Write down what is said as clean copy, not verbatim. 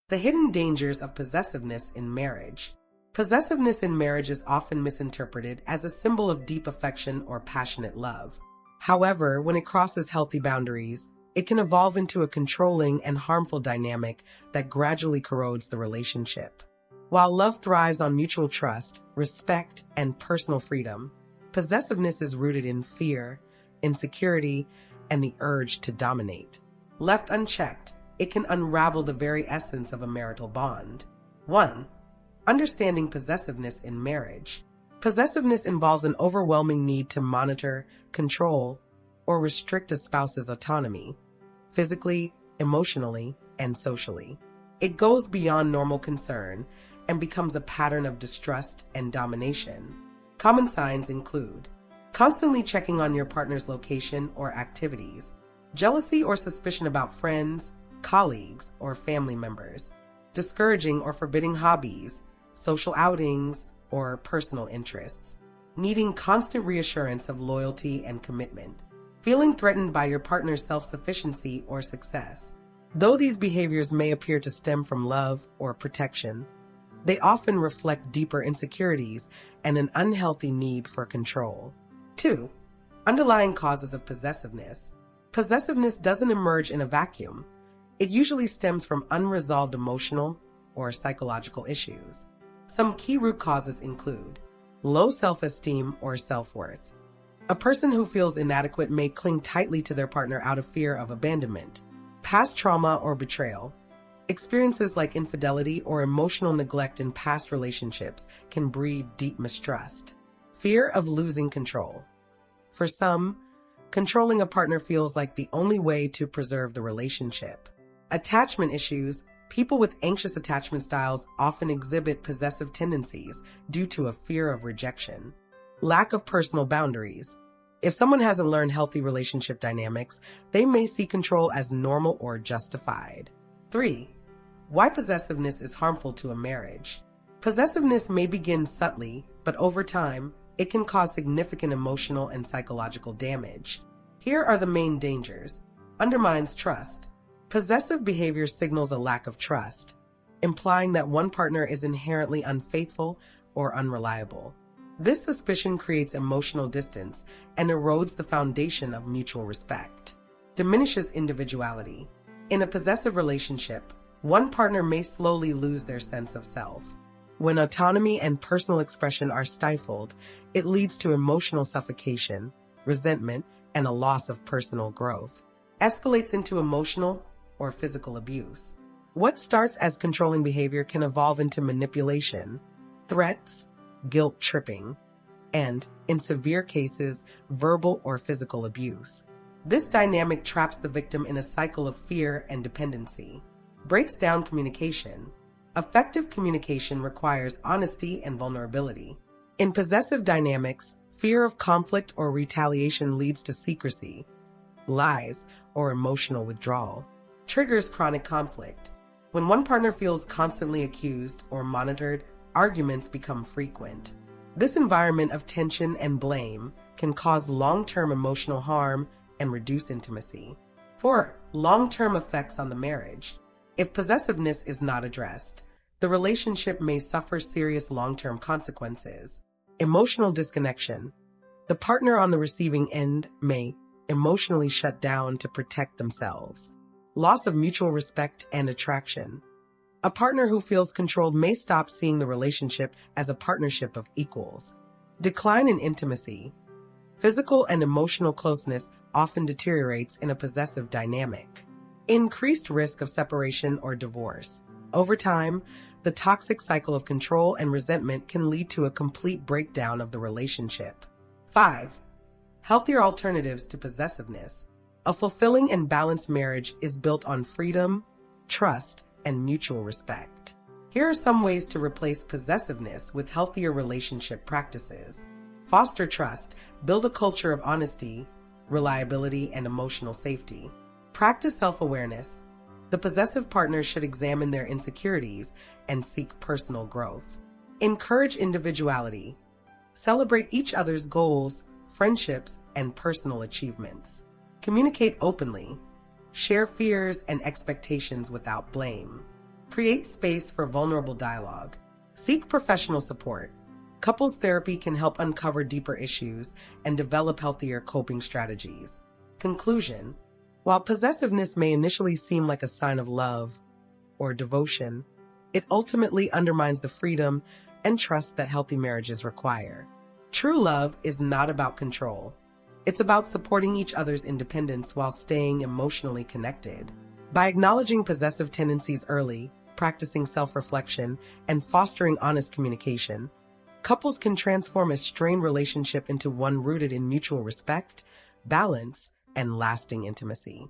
The hidden dangers of possessiveness in marriage. Possessiveness in marriage is often misinterpreted as a symbol of deep affection or passionate love. However, when it crosses healthy boundaries, it can evolve into a controlling and harmful dynamic that gradually corrodes the relationship. While love thrives on mutual trust, respect, and personal freedom, possessiveness is rooted in fear, insecurity, and the urge to dominate. Left unchecked, it can unravel the very essence of a marital bond. 1. Understanding possessiveness in marriage. Possessiveness involves an overwhelming need to monitor, control, or restrict a spouse's autonomy, physically, emotionally, and socially. It goes beyond normal concern and becomes a pattern of distrust and domination. Common signs include constantly checking on your partner's location or activities, jealousy or suspicion about friends, colleagues, or family members, discouraging or forbidding hobbies, social outings, or personal interests, needing constant reassurance of loyalty and commitment, feeling threatened by your partner's self-sufficiency or success. Though these behaviors may appear to stem from love or protection, they often reflect deeper insecurities and an unhealthy need for control. 2. Underlying causes of possessiveness. Possessiveness doesn't emerge in a vacuum. It usually stems from unresolved emotional or psychological issues. Some key root causes include low self-esteem or self-worth. A person who feels inadequate may cling tightly to their partner out of fear of abandonment. Past trauma or betrayal. Experiences like infidelity or emotional neglect in past relationships can breed deep mistrust. Fear of losing control. For some, controlling a partner feels like the only way to preserve the relationship. Attachment issues. People with anxious attachment styles often exhibit possessive tendencies due to a fear of rejection. Lack of personal boundaries. If someone hasn't learned healthy relationship dynamics, they may see control as normal or justified. 3. Why possessiveness is harmful to a marriage. Possessiveness may begin subtly, but over time, it can cause significant emotional and psychological damage. Here are the main dangers. Undermines trust. Possessive behavior signals a lack of trust, implying that one partner is inherently unfaithful or unreliable. This suspicion creates emotional distance and erodes the foundation of mutual respect. Diminishes individuality. In a possessive relationship, one partner may slowly lose their sense of self. When autonomy and personal expression are stifled, it leads to emotional suffocation, resentment, and a loss of personal growth. Escalates into emotional or physical abuse. What starts as controlling behavior can evolve into manipulation, threats, guilt tripping, and, in severe cases, verbal or physical abuse. This dynamic traps the victim in a cycle of fear and dependency. Breaks down communication. Effective communication requires honesty and vulnerability. In possessive dynamics, fear of conflict or retaliation leads to secrecy, lies, or emotional withdrawal. Triggers chronic conflict. When one partner feels constantly accused or monitored, arguments become frequent. This environment of tension and blame can cause long-term emotional harm and reduce intimacy. 4. Long-term effects on the marriage. If possessiveness is not addressed, the relationship may suffer serious long-term consequences. Emotional disconnection. The partner on the receiving end may emotionally shut down to protect themselves. Loss of mutual respect and attraction. A partner who feels controlled may stop seeing the relationship as a partnership of equals. Decline in intimacy. Physical and emotional closeness often deteriorates in a possessive dynamic. Increased risk of separation or divorce. Over time, the toxic cycle of control and resentment can lead to a complete breakdown of the relationship. 5. Healthier alternatives to possessiveness. A fulfilling and balanced marriage is built on freedom, trust, and mutual respect. Here are some ways to replace possessiveness with healthier relationship practices. Foster trust. Build a culture of honesty, reliability, and emotional safety. Practice self-awareness. The possessive partner should examine their insecurities and seek personal growth. Encourage individuality. Celebrate each other's goals, friendships, and personal achievements. Communicate openly. Share fears and expectations without blame. Create space for vulnerable dialogue. Seek professional support. Couples therapy can help uncover deeper issues and develop healthier coping strategies. Conclusion: while possessiveness may initially seem like a sign of love or devotion, it ultimately undermines the freedom and trust that healthy marriages require. True love is not about control. It's about supporting each other's independence while staying emotionally connected. By acknowledging possessive tendencies early, practicing self-reflection, and fostering honest communication, couples can transform a strained relationship into one rooted in mutual respect, balance, and lasting intimacy.